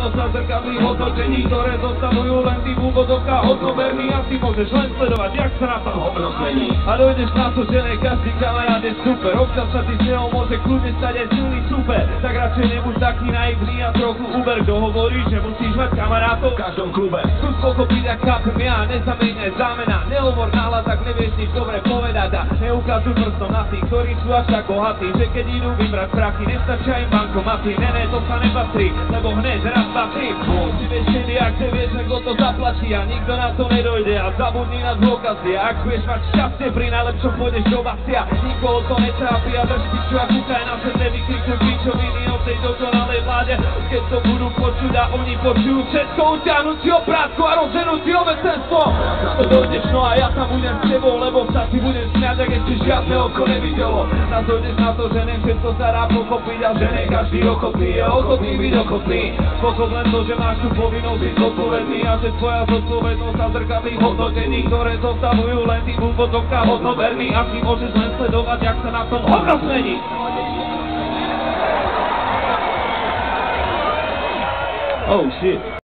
zodpovednosť za zrkadlých hodnotení, ktoré zostavujú len tým úvodovkách hodnoverný a ty môžeš len sledovať, jak sa na tom hovno zmení. A dojdeš na to, že ne každý kamarát je super, občas sa ti z neho môže kľudne stať aj silný super, tak radšej nebuď taký naivný a trochu uber, kto hovorí, že musíš mať kamarátov v každom klube. Skús pochopiť, ak chápem ja, nezamieňaj zámena, nehovor nahlas, ak nevieš nič dobre povedať a neukazuj prstom na tých, ktorí sú až tak bohatí, že keď idú vybrať prachy, nestačia im bankomaty, ne, to sa nepatrí, lebo hneď raz, dva, tri, si vieš kedy, ak te vieš, kto to zaplatí a nikto na to nedojde a zabudni na dôkazy, a ak budeš mať šťastie pri najlepšom pôjdeš do basia, nikoho to netrápi a drž piču a kúkaj na sebe, vykrikuj pičoviny o tej dokonalej vláde, keď to budú počuť a oni počujú všetko, utiahnutí o prácku a rozženutí obecenstvo. To dojdeš, no a ja tam budem s tebou, lebo sa ti budem smiať, ak ešte žiadne oko nevidelo. Nás dojdeš na to, že ne všetko sa dá pochopiť a že ne každý ochotný je ochotný byť ochotný. Pochop len to, že máš tú povinnosť byť zodpovedný a že tvoja zodpovednosť za zrkadlých hodnotení, ktoré zostavujú len tým úvodovkách hodnoverný a ty môžeš len sledovať, jak sa na tom hovno zmení. Oh shit.